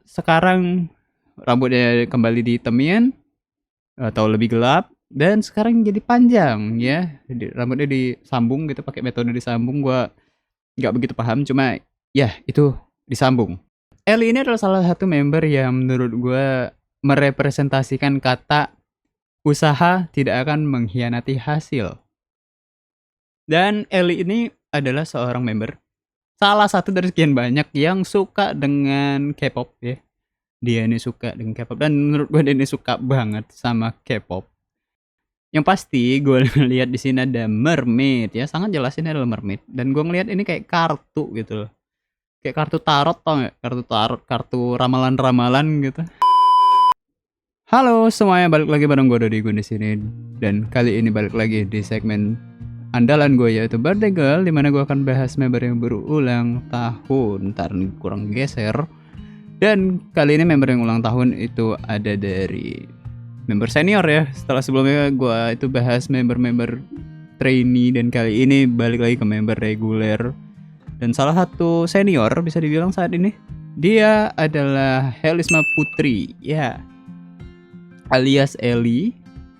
sekarang rambutnya kembali dihitemin atau lebih gelap dan sekarang jadi panjang ya. Rambutnya disambung gitu pakai metode disambung, gua nggak begitu paham, cuma ya itu disambung. Ellie ini adalah salah satu member yang menurut gua merepresentasikan kata usaha tidak akan mengkhianati hasil. Dan Ellie ini adalah seorang member, salah satu dari sekian banyak yang suka dengan K-pop ya. Dia ini suka dengan K-pop dan menurut gue dia ini suka banget sama K-pop. Yang pasti gue lihat di sini ada mermaid ya, sangat jelas ini adalah mermaid dan gue ngelihat ini kayak kartu gitu loh. Kayak kartu tarot, tau nggak? Kartu tarot, kartu ramalan-ramalan gitu. Halo semuanya, balik lagi bareng gue Dodi Gun di sini dan kali ini balik lagi di segmen andalan gue yaitu Birthday Girl, dimana gue akan bahas member yang berulang tahun. Ntar nih kurang geser. Dan kali ini member yang ulang tahun itu ada dari member senior ya. Setelah sebelumnya gue itu bahas member-member trainee dan kali ini balik lagi ke member reguler. Dan salah satu senior bisa dibilang saat ini, dia adalah Helisma Putri ya, alias Ellie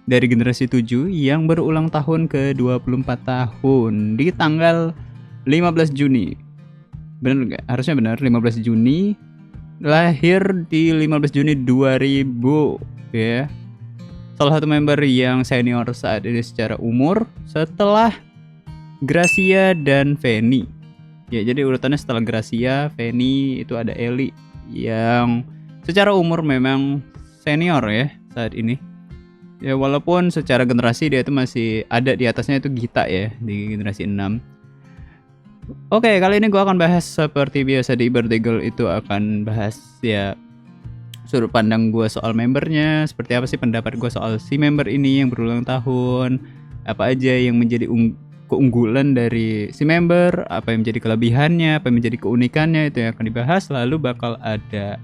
dari generasi 7 yang berulang tahun ke 24 tahun di tanggal 15 Juni. Bener nggak? Harusnya benar, 15 Juni. Lahir di 15 Juni 2000 ya. Salah satu member yang senior saat ini secara umur setelah Gracia dan Fanny. Ya, jadi urutannya setelah Gracia, Fanny itu ada Ellie yang secara umur memang senior ya saat ini. Ya walaupun secara generasi dia itu masih ada di atasnya itu Gita ya di generasi 6. Oke, kali ini gue akan bahas seperti biasa di Birthday Girl, itu akan bahas ya sudut pandang gue soal membernya, seperti apa sih pendapat gue soal si member ini yang berulang tahun, apa aja yang menjadi keunggulan dari si member, apa yang menjadi kelebihannya, apa yang menjadi keunikannya, itu yang akan dibahas. Lalu bakal ada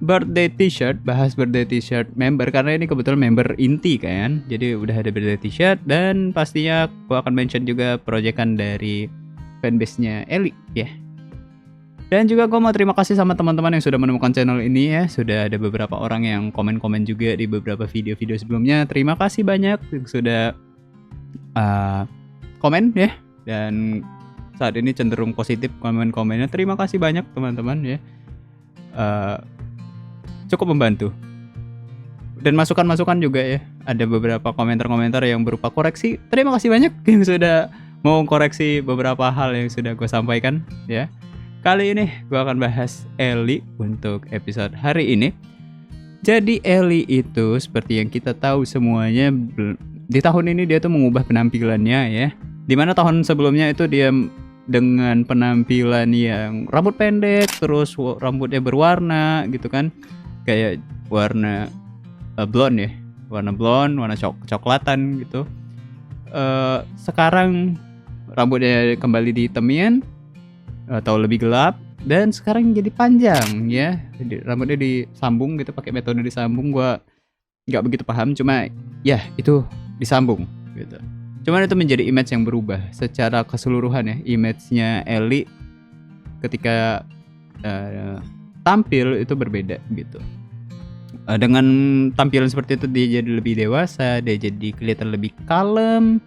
birthday t-shirt, bahas birthday t-shirt member karena ini kebetulan member inti kan. Jadi udah ada birthday t-shirt dan pastinya gua akan mention juga proyekan dari fanbase-nya Ellie ya. Dan juga gua mau terima kasih sama teman-teman yang sudah menemukan channel ini ya. Sudah ada beberapa orang yang komen-komen juga di beberapa video-video sebelumnya. Terima kasih banyak yang sudah komen ya. Dan saat ini cenderung positif komen-komennya. Terima kasih banyak teman-teman ya. Cukup membantu. Dan masukan-masukan juga ya. Ada beberapa komentar-komentar yang berupa koreksi. Terima kasih banyak yang sudah mau koreksi beberapa hal yang sudah gue sampaikan ya. Kali ini gue akan bahas Ellie untuk episode hari ini. Jadi Ellie itu seperti yang kita tahu semuanya, di tahun ini dia tuh mengubah penampilannya ya. Dimana tahun sebelumnya itu dia dengan penampilan yang rambut pendek, terus rambutnya berwarna gitu kan, kayak warna blonde ya, warna blonde, warna coklatan gitu. Sekarang rambutnya kembali dihitemin atau lebih gelap dan sekarang jadi panjang ya. Rambutnya disambung gitu pakai metode disambung. Gua nggak begitu paham, cuma ya itu disambung gitu. Cuman itu menjadi image yang berubah secara keseluruhan ya. Image-nya Ellie ketika tampil itu berbeda gitu. Dengan tampilan seperti itu dia jadi lebih dewasa, dia jadi kelihatan lebih kalem.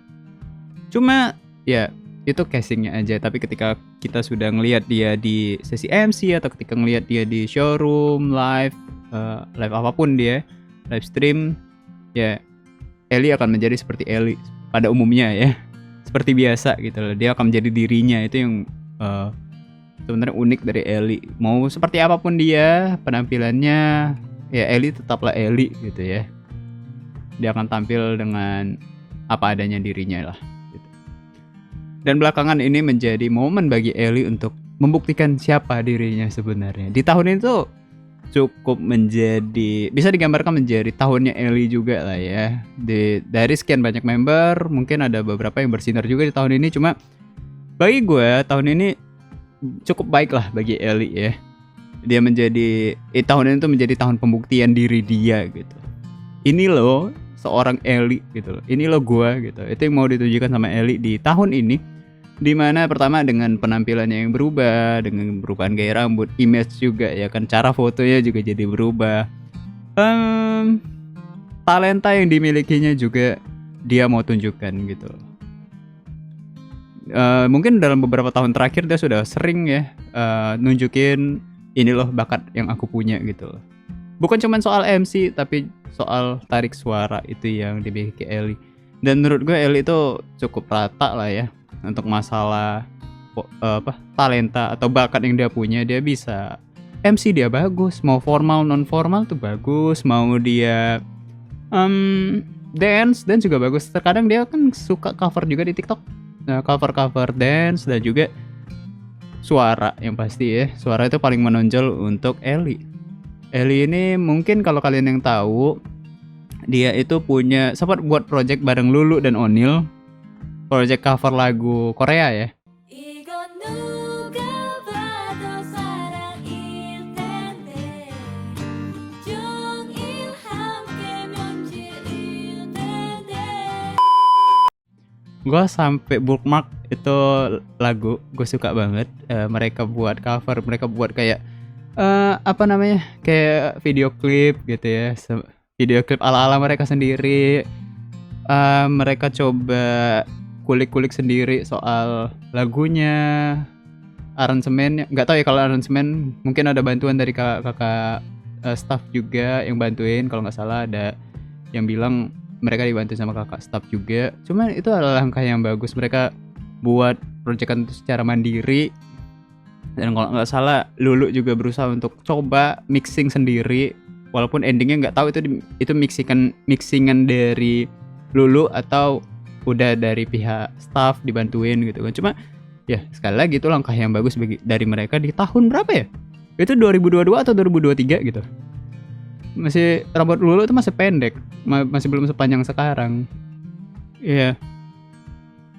Cuma ya itu casingnya aja. Tapi ketika kita sudah ngelihat dia di sesi MC atau ketika ngelihat dia di showroom, live apapun dia, live stream, ya Ellie akan menjadi seperti Ellie pada umumnya ya, seperti biasa gitu loh. Dia akan menjadi dirinya, itu yang sebenarnya unik dari Ellie. Mau seperti apapun dia penampilannya, ya Ellie tetaplah Ellie gitu ya. Dia akan tampil dengan apa adanya dirinya lah gitu. Dan belakangan ini menjadi momen bagi Ellie untuk membuktikan siapa dirinya sebenarnya. Di tahun itu cukup menjadi, bisa digambarkan menjadi tahunnya Ellie juga lah ya. Dari sekian banyak member, mungkin ada beberapa yang bersinar juga di tahun ini. Cuma bagi gue tahun ini cukup baik lah bagi Ellie ya. Dia menjadi tahun ini tuh menjadi tahun pembuktian diri dia gitu. Ini loh seorang Ellie gitu loh. Ini loh gue gitu. Itu yang mau ditujukan sama Ellie di tahun ini. Dimana pertama dengan penampilannya yang berubah, dengan perubahan gaya rambut, image juga ya kan, cara fotonya juga jadi berubah. Talenta yang dimilikinya juga dia mau tunjukkan gitu. Mungkin dalam beberapa tahun terakhir dia sudah sering ya nunjukin ini loh bakat yang aku punya gitu. Bukan cuma soal MC tapi soal tarik suara itu yang dimiliki Ellie. Dan menurut gue Ellie itu cukup rata lah ya untuk masalah talenta atau bakat yang dia punya. Dia bisa MC, dia bagus, mau formal non formal tuh bagus, mau dia dance dan juga bagus. Terkadang dia kan suka cover juga di TikTok, cover dance dan juga suara yang pasti ya. Suara itu paling menonjol untuk Ellie. Ellie ini mungkin kalau kalian yang tahu, dia itu punya sempat buat project bareng Lulu dan Onil, project cover lagu Korea ya. Gue sampai bookmark itu lagu, gue suka banget. Mereka buat cover, mereka buat kayak kayak video klip gitu ya, video klip ala-ala mereka sendiri. Mereka coba kulik-kulik sendiri soal lagunya, aransemennya. Nggak tahu ya kalau aransemen mungkin ada bantuan dari kakak staff juga yang bantuin. Kalau nggak salah ada yang bilang mereka dibantu sama kakak staff juga. Cuman itu adalah langkah yang bagus. Mereka buat proyekan itu secara mandiri. Dan kalau nggak salah Lulu juga berusaha untuk coba mixing sendiri. Walaupun endingnya nggak tahu itu mixingan dari Lulu atau udah dari pihak staff dibantuin gitu kan. Cuma ya sekali lagi itu langkah yang bagus dari mereka di tahun berapa ya? Itu 2022 atau 2023 gitu. Masih rambut Lulu itu masih pendek, masih belum sepanjang sekarang. Iya.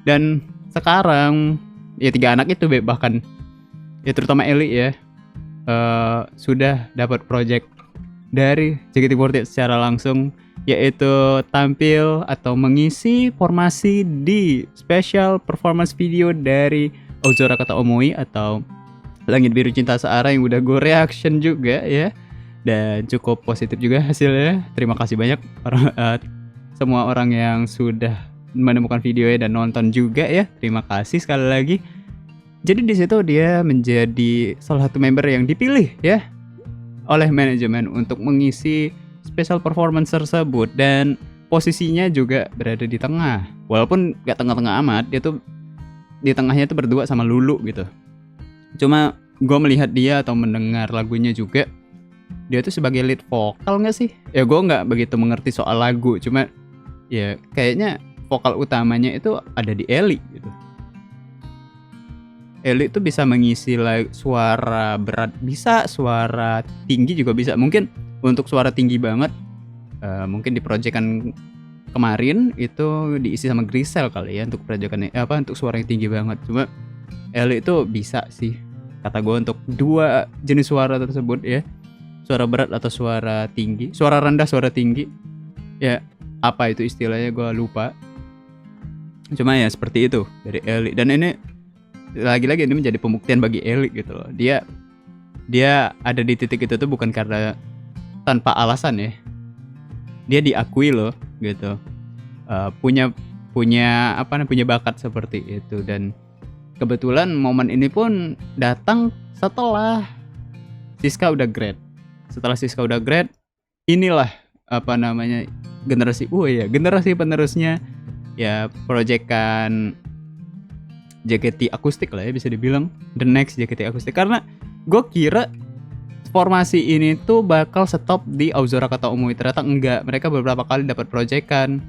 Dan sekarang ya 3 anak itu bahkan ya terutama Ellie ya sudah dapat project dari JKT48 secara langsung, yaitu tampil atau mengisi formasi di special performance video dari Ozora Kata Omoi atau Langit Biru Cinta Searah yang udah gue reaction juga ya. Dan cukup positif juga hasilnya. Terima kasih banyak semua orang yang sudah menemukan videonya dan nonton juga ya. Terima kasih sekali lagi. Jadi di situ dia menjadi salah satu member yang dipilih ya oleh manajemen untuk mengisi special performance tersebut, dan posisinya juga berada di tengah. Walaupun gak tengah-tengah amat, dia tuh di tengahnya tuh berdua sama Lulu gitu. Cuma gue melihat dia atau mendengar lagunya juga, dia tuh sebagai lead vokal gak sih? Ya gue gak begitu mengerti soal lagu, cuma ya kayaknya vokal utamanya itu ada di Ellie gitu. Ellie tuh bisa mengisi suara berat bisa, suara tinggi juga bisa. Mungkin untuk suara tinggi banget mungkin di proyekan kemarin itu diisi sama Grisel kali ya untuk proyekan untuk suara yang tinggi banget. Cuma Ellie itu bisa sih kata gue untuk 2 jenis suara tersebut ya. Suara berat atau suara tinggi, suara rendah, suara tinggi. Ya, apa itu istilahnya gue lupa. Cuma ya seperti itu dari Ellie. Dan ini lagi-lagi ini menjadi pembuktian bagi Ellie gitu loh. Dia ada di titik itu tuh bukan karena tanpa alasan ya. Dia diakui loh gitu. Punya bakat seperti itu, dan kebetulan momen ini pun datang setelah Siska udah grad. Setelah Siska udah grad, inilah generasi penerusnya ya, proyekan JKT akustik lah ya bisa dibilang, the next JKT akustik. Karena gue kira formasi ini tuh bakal stop di Ozora Kata Omoi, ternyata enggak. Mereka beberapa kali dapat proyekan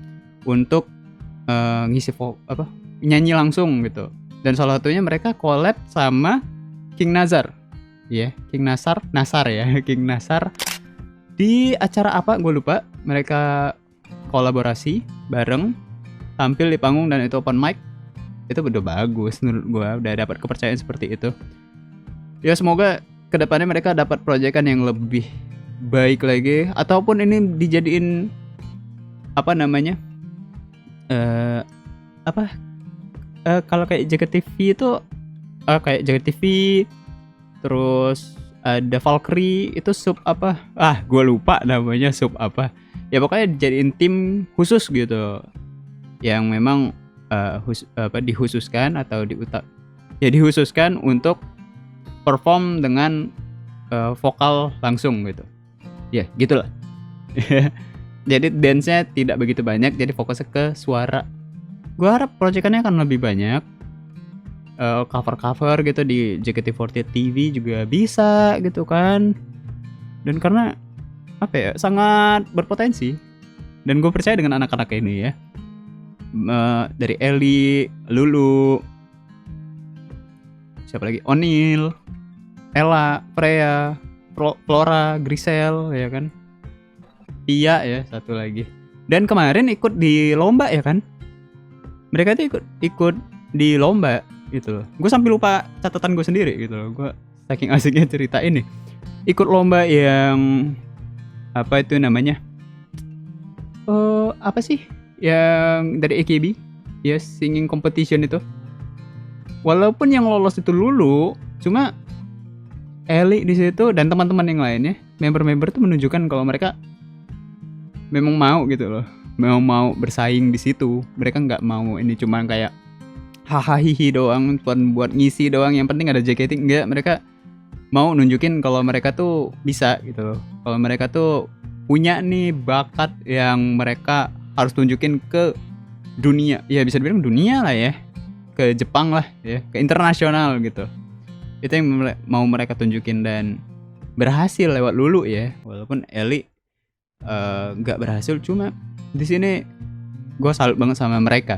untuk ngisi nyanyi langsung gitu. Dan salah satunya mereka collab sama King Nazar. Ya, King Nasar ya, King Nasar. Di acara apa gue lupa. Mereka kolaborasi bareng, tampil di panggung dan itu open mic. Itu udah bagus menurut gue, udah dapat kepercayaan seperti itu. Ya semoga kedepannya mereka dapat proyekan yang lebih baik lagi, ataupun ini dijadiin kalau kayak JKT itu kayak JKT, terus ada Valkyrie itu sub apa? Gue lupa namanya sub apa. Ya pokoknya jadiin tim khusus gitu, yang memang dikhususkan atau dikhususkan untuk perform dengan vokal langsung gitu. Ya, gitulah. Jadi dance-nya tidak begitu banyak, jadi fokusnya ke suara. Gua harap proyekannya akan lebih banyak. Cover-cover gitu di JKT48 TV juga bisa gitu kan. Dan karena sangat berpotensi. Dan gue percaya dengan anak-anak ini ya. Dari Ellie, Lulu, siapa lagi? O'Neil, Ella, Freya, Flora, Grisel, ya kan? Tia ya satu lagi. Dan kemarin ikut di lomba ya kan? Mereka tuh ikut di lomba gitu loh. Gue sampai lupa catatan gue sendiri gitu loh. Gue saking asiknya cerita ini. Ikut lomba yang apa itu namanya? Apa sih? Yang dari AKB? Ya, singing competition itu. Walaupun yang lolos itu Lulu, cuma Ellie di situ dan teman-teman yang lainnya, member-member tuh menunjukkan kalau mereka memang mau gitu loh, memang mau bersaing di situ. Mereka nggak mau ini cuma kayak hahaha doang, buat ngisi doang. Yang penting ada JKT, enggak. Mereka mau nunjukin kalau mereka tuh bisa gitu loh. Kalau mereka tuh punya nih bakat yang mereka harus tunjukin ke dunia. Ya bisa dibilang dunia lah ya, ke Jepang lah ya, ke internasional gitu. Itu yang mau mereka tunjukin dan berhasil lewat Lulu ya. Walaupun Ellie nggak berhasil, cuma di sini gue salut banget sama mereka,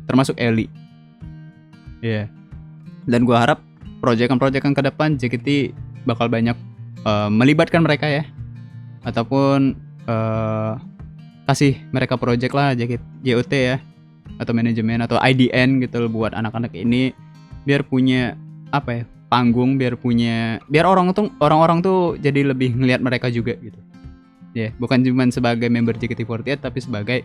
termasuk Ellie. Ya. Yeah. Dan gue harap proyekan-proyekan ke depan JKT bakal banyak melibatkan mereka ya, ataupun kasih mereka project lah JOT ya, atau manajemen atau IDN gitu loh, buat anak-anak ini biar punya panggung, biar orang-orang tuh jadi lebih ngelihat mereka juga gitu. Ya, bukan cuma sebagai member JKT48 tapi sebagai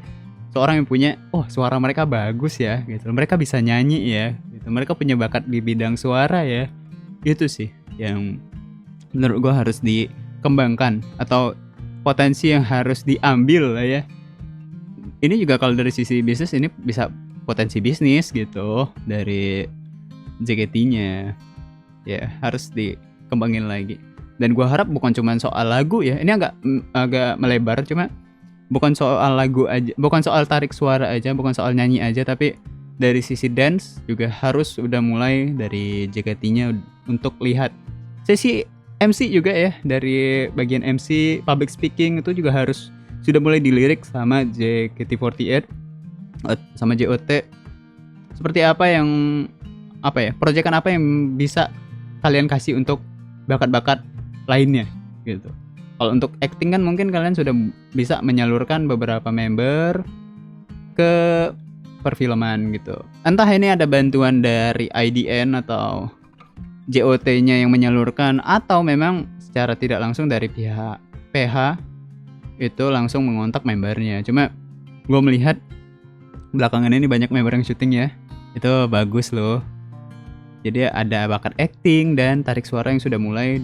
seorang yang punya suara mereka bagus ya gitu. Mereka bisa nyanyi ya gitu. Mereka punya bakat di bidang suara ya. Itu sih yang menurut gue harus dikembangkan atau potensi yang harus diambil lah ya. Ini juga kalau dari sisi bisnis ini bisa potensi bisnis gitu dari JKT-nya. Ya, harus dikembangin lagi. Dan gue harap bukan cuma soal lagu ya. Ini agak melebar, cuma bukan soal lagu aja, bukan soal tarik suara aja, bukan soal nyanyi aja, tapi dari sisi dance juga harus udah mulai dari JKT-nya untuk lihat. Sesi MC juga ya, dari bagian MC, public speaking itu juga harus sudah mulai dilirik sama JKT48 sama JOT. Seperti apa yang proyekan apa yang bisa kalian kasih untuk bakat-bakat lainnya gitu. Kalau untuk acting kan mungkin kalian sudah bisa menyalurkan beberapa member ke perfilman gitu. Entah ini ada bantuan dari IDN atau JOT-nya yang menyalurkan, atau memang secara tidak langsung dari pihak PH itu langsung mengontak membernya. Cuma gue melihat belakangan ini banyak member yang syuting ya. Itu bagus loh. Jadi ada bakat acting dan tarik suara yang sudah mulai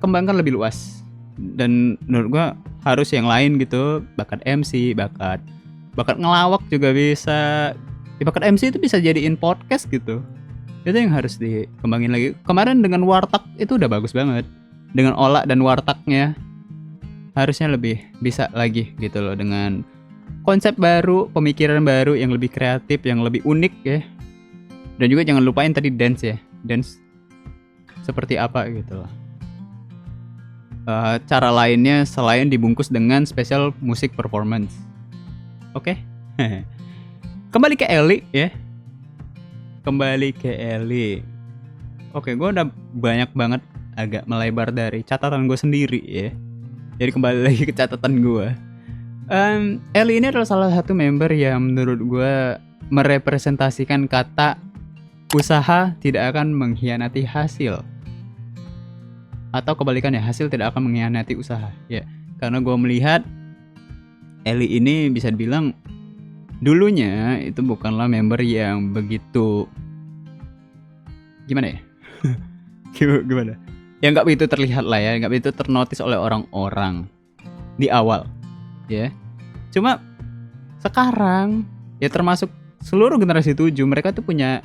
kembangkan lebih luas. Dan menurut gue harus yang lain gitu, bakat MC, bakat ngelawak juga bisa. Bakat MC itu bisa jadiin podcast gitu. Itu yang harus dikembangin lagi. Kemarin dengan Warteg itu udah bagus banget. Dengan Ola dan Wartegnya harusnya lebih bisa lagi gitu loh, dengan konsep baru, pemikiran baru yang lebih kreatif, yang lebih unik ya. Dan juga jangan lupain tadi dance ya. Dance seperti apa gitu loh. Cara lainnya selain dibungkus dengan special music performance. Oke. Kembali ke Ellie ya. Oke, gue udah banyak banget agak melebar dari catatan gue sendiri ya. Jadi kembali lagi ke catatan gue. Ellie ini adalah salah satu member yang menurut gue merepresentasikan kata usaha tidak akan mengkhianati hasil. Atau kebalikannya, hasil tidak akan mengkhianati usaha. Ya, karena gue melihat Ellie ini bisa dibilang dulunya itu bukanlah member yang begitu, gimana ya? Gimana? Ya nggak begitu terlihat lah ya, nggak begitu ternotis oleh orang-orang di awal, ya. Cuma sekarang ya termasuk seluruh generasi 7, mereka tuh punya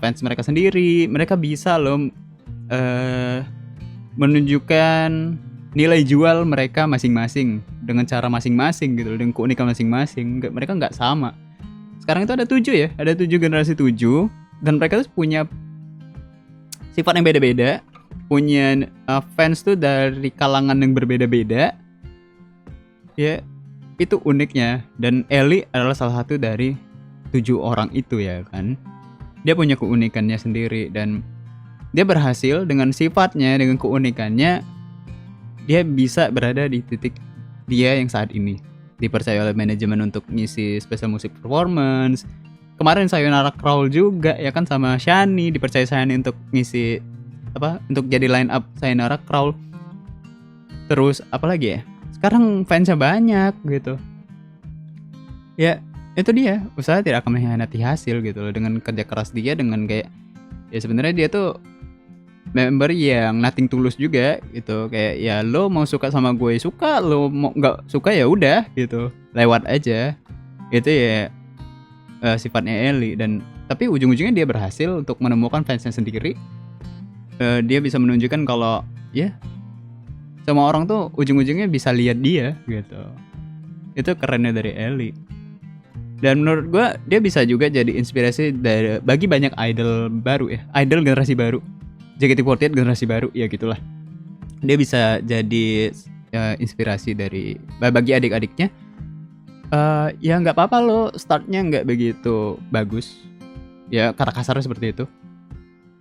fans mereka sendiri. Mereka bisa loh menunjukkan nilai jual mereka masing-masing dengan cara masing-masing gitu, dengan keunikan masing-masing. Mereka nggak sama. Sekarang itu ada 7 ya, ada 7 generasi 7, dan mereka tuh punya sifat yang beda-beda, punya fans tuh dari kalangan yang berbeda-beda. Ya, itu uniknya. Dan Ellie adalah salah satu dari 7 orang itu ya kan. Dia punya keunikannya sendiri, dan dia berhasil dengan sifatnya, dengan keunikannya, dia bisa berada di titik dia yang saat ini. Dipercaya oleh manajemen untuk ngisi special music performance. Kemarin Sayonara Crawl juga ya kan, sama Shani, dipercaya Shani untuk ngisi untuk jadi line up Sayonara Crawl. Terus apalagi ya? Sekarang fansnya banyak gitu. Ya, itu dia, usaha tidak akan mengkhianati hasil gitu loh. Dengan kerja keras dia, dengan kayak ya sebenarnya dia tuh member yang nothing tulus juga gitu. Kayak ya lo mau suka sama gue suka, lo mau nggak suka ya udah gitu, lewat aja. Itu ya sifatnya Ellie. Dan tapi ujung-ujungnya dia berhasil untuk menemukan fansnya sendiri. Dia bisa menunjukkan kalau ya semua orang tuh ujung-ujungnya bisa lihat dia gitu. Itu kerennya dari Ellie. Dan menurut gue dia bisa juga jadi inspirasi bagi banyak idol baru ya, idol generasi baru, JKT48 generasi baru ya gitulah. Dia bisa jadi inspirasi bagi adik-adiknya. Ya nggak apa-apa lo startnya nggak begitu bagus ya, kata kasarnya seperti itu.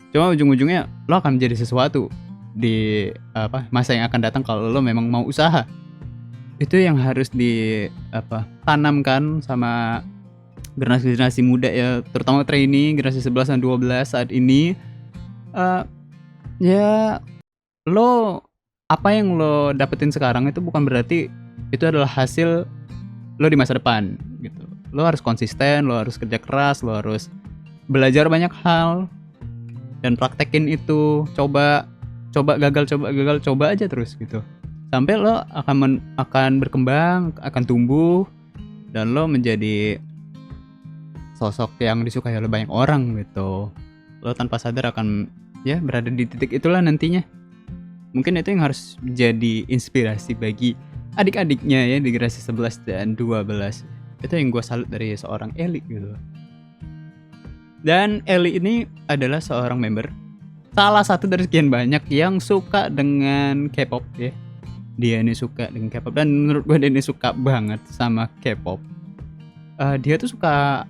Cuma ujung-ujungnya lo akan menjadi sesuatu di masa yang akan datang kalau lo memang mau usaha. Itu yang harus tanamkan sama generasi muda ya, terutama trainee generasi 11 dan 12 saat ini. Ya lo, apa yang lo dapetin sekarang itu bukan berarti itu adalah hasil lo di masa depan gitu. Lo harus konsisten, lo harus kerja keras, lo harus belajar banyak hal dan praktekin itu. Coba gagal, coba aja terus gitu, sampai lo akan berkembang, akan tumbuh, dan lo menjadi sosok yang disukai oleh banyak orang gitu. Lo tanpa sadar akan ya berada di titik itulah nantinya. Mungkin itu yang harus jadi inspirasi bagi adik-adiknya ya di generasi 11 dan 12. Itu yang gue salut dari seorang Ellie gitu. Dan Ellie ini adalah seorang member, salah satu dari sekian banyak yang suka dengan K-pop ya. Dia ini suka dengan K-pop, dan menurut gue dia ini suka banget sama K-pop. Dia tuh suka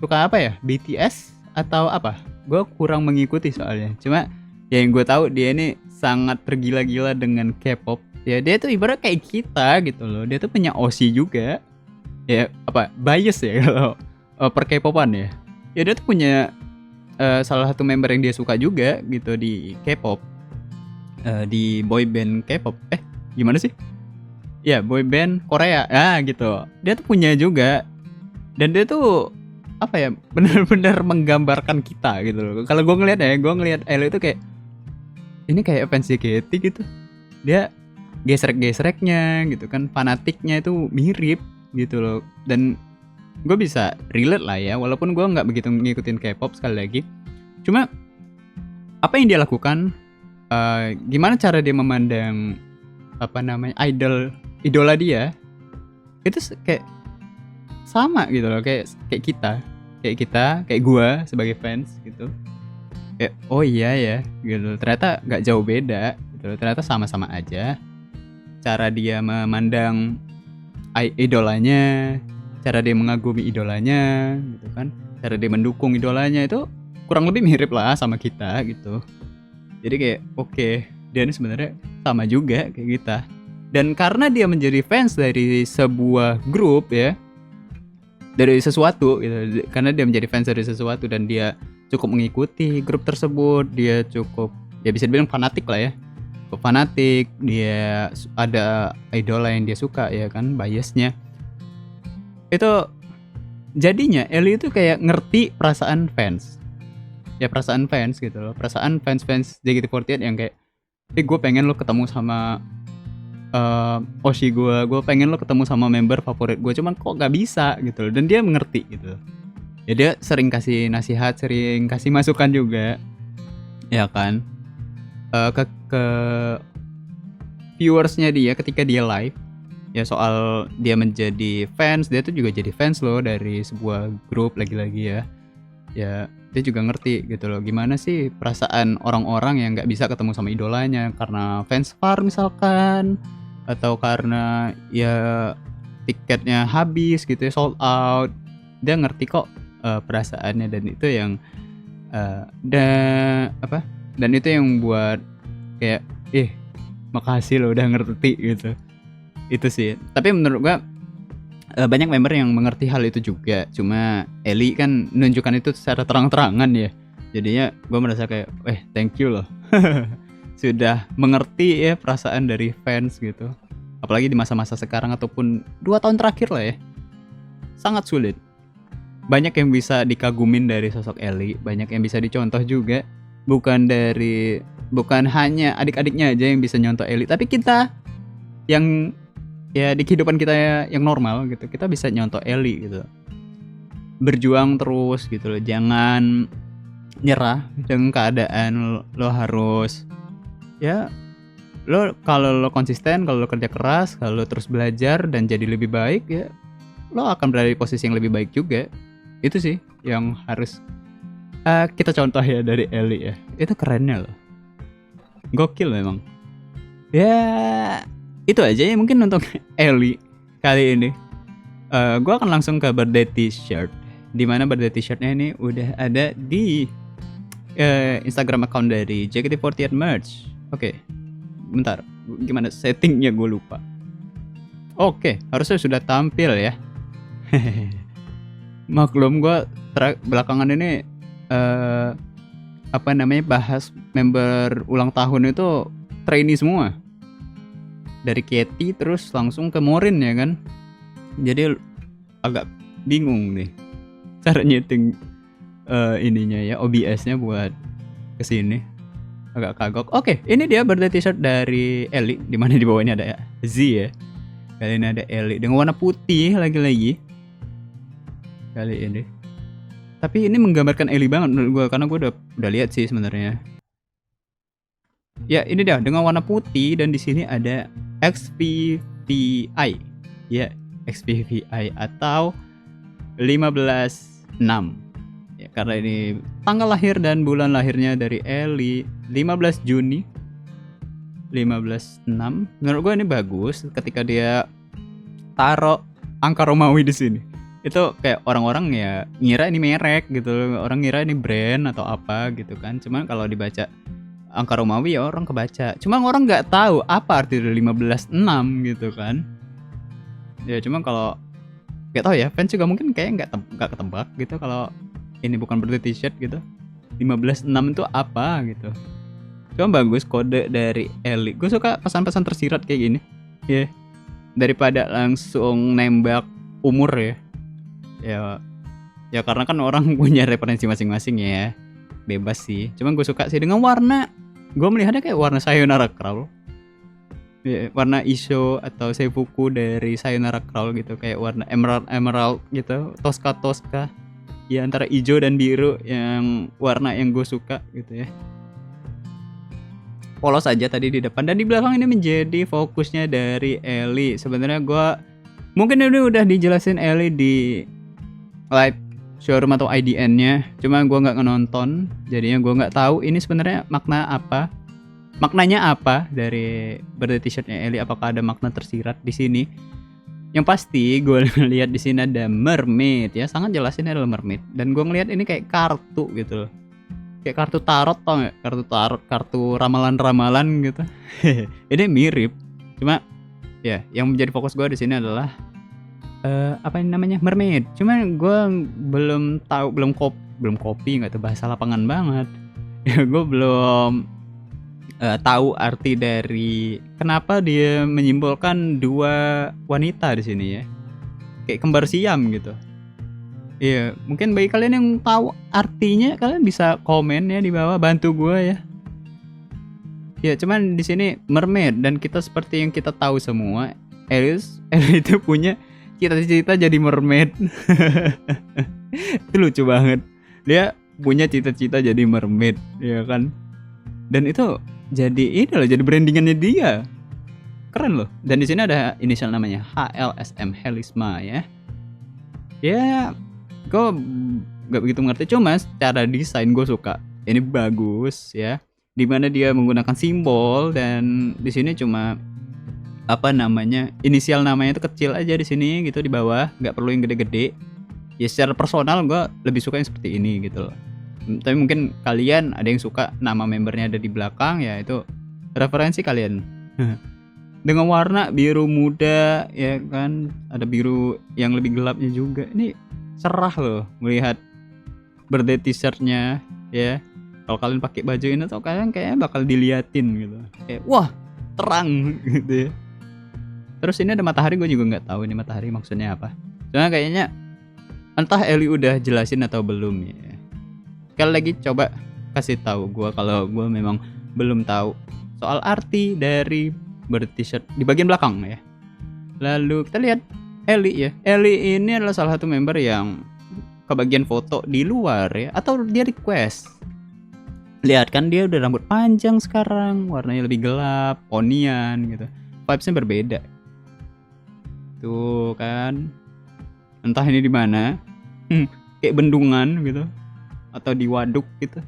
apa ya, BTS atau apa? Gue kurang mengikuti soalnya. Cuma ya yang gue tahu dia ini sangat tergila-gila dengan K-pop. Ya dia tuh ibarat kayak kita gitu loh. Dia tuh punya OC juga. Ya bias ya kalau per K-popan ya. Ya dia tuh punya salah satu member yang dia suka juga gitu di K-pop, di boy band K-pop. Gimana sih? Ya boy band Korea. Gitu. Dia tuh punya juga. Dan dia tuh benar-benar menggambarkan kita gitu loh. Kalau gue ngeliat Ellie itu kayak ini kayak fans JKT gitu. Dia gesrek-gesreknya gitu kan, fanatiknya itu mirip gitu loh. Dan gue bisa relate lah ya, walaupun gue nggak begitu ngikutin K-pop sekali lagi. Cuma apa yang dia lakukan, gimana cara dia memandang idola dia, itu kayak sama gitu loh, kayak kita, kayak gue sebagai fans gitu. Kayak oh iya ya gitu, ternyata nggak jauh beda gitu, ternyata sama-sama aja cara dia memandang idolanya, cara dia mengagumi idolanya gitu kan, cara dia mendukung idolanya, itu kurang lebih mirip lah sama kita gitu. Jadi kayak oke, dia ini sebenarnya sama juga kayak kita. Dan karena dia menjadi fans dari sebuah grup ya, dari sesuatu gitu, karena dia menjadi fans dari sesuatu dan dia cukup mengikuti grup tersebut, dia cukup ya bisa dibilang fanatik lah ya, cukup fanatik, dia ada idola yang dia suka ya kan, biasnya Itu jadinya Ellie itu kayak ngerti perasaan fans. Ya perasaan fans gitu loh. Perasaan fans-fans JKT48 yang kayak, gue pengen lo ketemu sama Oshi gue pengen lo ketemu sama member favorit gue, cuman kok gak bisa gitu loh. Dan dia mengerti gitu. Ya dia sering kasih nasihat, sering kasih masukan juga, ya kan, ke viewersnya dia ketika dia live. Ya soal dia menjadi fans, dia tuh juga jadi fans loh dari sebuah grup lagi-lagi ya. Ya dia juga ngerti gitu loh, gimana sih perasaan orang-orang yang nggak bisa ketemu sama idolanya karena fans far misalkan, atau karena ya tiketnya habis gitu ya, sold out. Dia ngerti kok perasaannya, dan itu yang dan itu yang buat kayak makasih lo udah ngerti gitu. Itu sih. Tapi menurut gua banyak member yang mengerti hal itu juga. Cuma Ellie kan menunjukkan itu secara terang-terangan ya. Jadinya gua merasa kayak thank you loh. Sudah mengerti ya perasaan dari fans gitu. Apalagi di masa-masa sekarang ataupun 2 tahun terakhir lah ya. Sangat sulit. Banyak yang bisa dikagumin dari sosok Ellie, banyak yang bisa dicontoh juga. Bukan hanya adik-adiknya aja yang bisa nyontoh Ellie, tapi kita yang ya di kehidupan kita yang normal gitu, kita bisa nyontoh Ellie gitu. Berjuang terus gitu loh, jangan nyerah dengan keadaan. Lo harus ya, kalau lo konsisten, kalau lo kerja keras, kalau lo terus belajar dan jadi lebih baik, ya lo akan berada di posisi yang lebih baik juga. Itu sih yang harus kita contoh ya dari Ellie ya. Itu kerennya loh, gokil memang. Ya itu aja ya mungkin untuk Ellie kali ini. Gue akan langsung ke birthday t-shirt, dimana birthday t-shirtnya ini udah ada di Instagram account dari JKT48 Merch. Oke, bentar, gimana settingnya gue lupa. Oke, harusnya sudah tampil ya. Maklum gue belakangan ini bahas member ulang tahun itu trainee semua. Dari Katie terus langsung ke Morin ya kan. Jadi agak bingung nih cara nyeting ininya ya, OBS-nya buat kesini. Agak kagok. Oke, ini dia birthday t-shirt dari Ellie, dimana di bawah ini ada Z ya. Kali ini ada Ellie dengan warna putih lagi-lagi kali ini. Tapi ini menggambarkan Ellie banget menurut gue, karena gue udah lihat sih sebenarnya. Ya ini dia dengan warna putih, dan di sini ada XPVI. Ya, XPVI atau 15/6. Ya, karena ini tanggal lahir dan bulan lahirnya dari Ellie, 15 Juni 15/6. Menurut gue ini bagus ketika dia taruh angka Romawi di sini. Itu kayak orang-orang ya ngira ini merek gitu, orang ngira ini brand atau apa gitu kan. Cuman kalau dibaca angka Romawi ya orang kebaca. Cuma orang nggak tahu apa arti dari 15/6 gitu kan. Ya cuma kalau nggak tahu ya, fans juga mungkin kayak nggak ketebak gitu kalau ini bukan birthday t-shirt gitu. 15/6 itu apa gitu. Cuma bagus kode dari Ellie. Gue suka pesan-pesan tersirat kayak gini. Ya. Daripada langsung nembak umur ya. Ya karena kan orang punya referensi masing-masing ya. Bebas sih. Cuman gue suka sih dengan warna. Gue melihatnya kayak warna Sayonara Crawl. Ya, warna Isho atau Seifuku dari Sayonara Crawl gitu, kayak warna emerald gitu, Tosca. Ya antara hijau dan biru, yang warna yang gue suka gitu ya. Polos aja tadi di depan, dan di belakang ini menjadi fokusnya dari Ellie. Sebenarnya gue mungkin ini udah dijelasin Ellie di live showroom atau IDN-nya, cuma gue nggak nonton, jadinya gue nggak tahu ini sebenarnya maknanya apa dari birthday t-shirtnya Ellie. Apakah ada makna tersirat di sini? Yang pasti gue lihat di sini ada mermaid ya, sangat jelas ini adalah mermaid, dan gue ngelihat ini kayak kartu gitu, kayak kartu tarot, tau nggak? Kartu tarot, kartu ramalan gitu. Ini mirip, cuma ya yang menjadi fokus gue di sini adalah apa ini namanya, mermaid. Cuman gue belum kopi, nggak tahu bahasa lapangan banget. Ya gue belum tahu arti dari kenapa dia menyimbolkan 2 wanita di sini ya. kayak kembar siam gitu. Iya, mungkin bagi kalian yang tahu artinya kalian bisa komen ya di bawah, bantu gue ya. Ya, cuman di sini mermaid, dan kita seperti yang kita tahu semua, Ellie itu punya cita-cita jadi mermaid. Itu lucu banget. Dia punya cita-cita jadi mermaid, ya kan? Dan itu jadi ini loh, jadi brandingannya dia. Keren loh. Dan di sini ada inisial namanya HLSM, Helisma ya. Ya, gue gak begitu mengerti, cuma secara desain gue suka. Ini bagus ya, dimana dia menggunakan simbol, dan di sini cuma apa namanya, inisial namanya itu kecil aja di sini gitu di bawah, nggak perlu yang gede-gede. Ya secara personal gue lebih suka yang seperti ini gitu loh. Tapi mungkin kalian ada yang suka nama membernya ada di belakang, ya itu referensi kalian. Dengan warna biru muda ya kan, ada biru yang lebih gelapnya juga. Ini cerah loh melihat birthday t-shirtnya ya. Kalau kalian pakai baju ini tuh kalian kayaknya bakal diliatin gitu, kayak wah terang gitu ya. Terus ini ada matahari, gue juga nggak tahu ini matahari maksudnya apa. Soalnya kayaknya entah Ellie udah jelasin atau belum ya. Sekali lagi coba kasih tahu gue kalau gue memang belum tahu soal arti dari birthday t-shirt di bagian belakang ya. Lalu kita lihat Ellie ya. Ellie ini adalah salah satu member yang kebagian foto di luar ya, atau dia request. Lihat kan dia udah rambut panjang sekarang, warnanya lebih gelap, ponian gitu. Vibes-nya berbeda. Tuh kan. Entah ini di mana. Kayak bendungan gitu, atau di waduk gitu.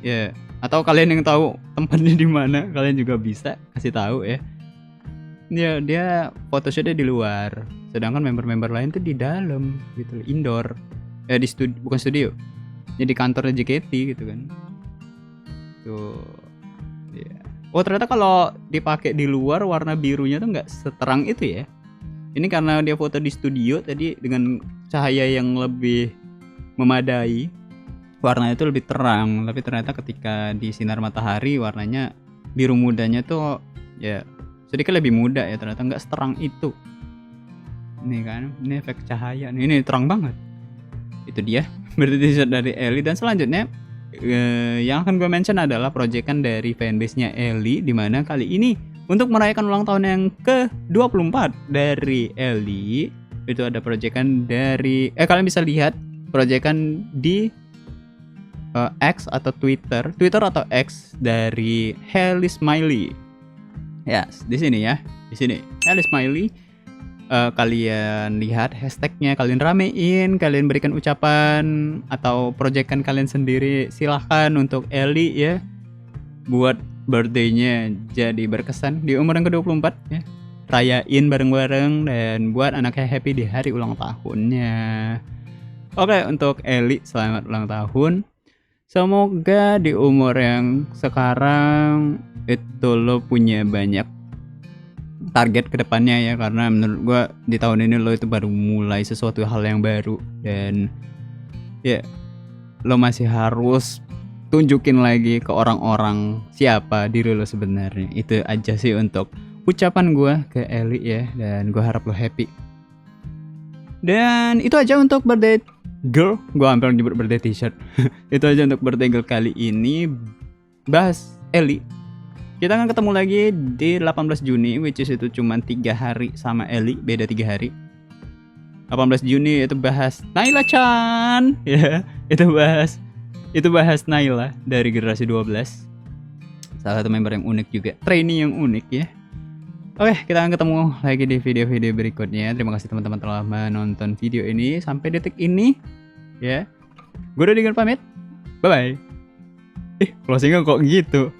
Ya, atau kalian yang tahu tempatnya di mana, kalian juga bisa kasih tahu ya. Dia photoshootnya di luar, sedangkan member-member lain tuh di dalam gitu, indoor. Di bukan studio. Jadi kantornya JKT gitu kan. Tuh. Ya. Oh, ternyata kalau dipakai di luar warna birunya tuh nggak seterang itu ya. Ini karena dia foto di studio tadi dengan cahaya yang lebih memadai, warnanya itu lebih terang. Tapi ternyata ketika di sinar matahari warnanya biru mudanya tuh ya sedikit lebih muda ya, ternyata nggak seterang itu. Ini kan, ini efek cahaya. Ini terang banget. Itu dia birthday t-shirt dari Ellie. Dan selanjutnya yang akan gue mention adalah proyekan dari fanbase-nya Ellie, dimana kali ini untuk merayakan ulang tahun yang ke-24 dari Ellie, itu ada proyekan dari kalian bisa lihat proyekan di X atau Twitter atau X dari Hailey Smiley. Ya, di sini ya. Di sini Hailey Smiley. Kalian lihat hashtagnya, kalian ramein, kalian berikan ucapan atau proyekan kalian sendiri. Silahkan untuk Ellie ya, buat birthday-nya jadi berkesan di umur yang ke-24 ya. Rayain bareng-bareng dan buat anaknya happy di hari ulang tahunnya. Oke, untuk Ellie selamat ulang tahun. Semoga di umur yang sekarang itu lo punya banyak target kedepannya ya, karena menurut gue di tahun ini lo itu baru mulai sesuatu hal yang baru, dan ya lo masih harus tunjukin lagi ke orang-orang siapa diri lo sebenarnya. Itu aja sih untuk ucapan gue ke Ellie ya, dan gue harap lo happy. Dan itu aja untuk birthday girl, gue hampir nyebut birthday t-shirt. Itu aja untuk birthday girl kali ini, bahas Ellie. Kita akan ketemu lagi di 18 Juni, which is itu cuma 3 hari sama Ellie, beda 3 hari. 18 Juni itu bahas Naila Chan ya, itu bahas Naila dari generasi 12. Salah satu member yang unik juga, trainee yang unik ya. Oke, kita akan ketemu lagi di video-video berikutnya. Terima kasih teman-teman telah menonton video ini sampai detik ini ya. Gue udah dengan pamit. Bye bye. Closingnya kok gitu.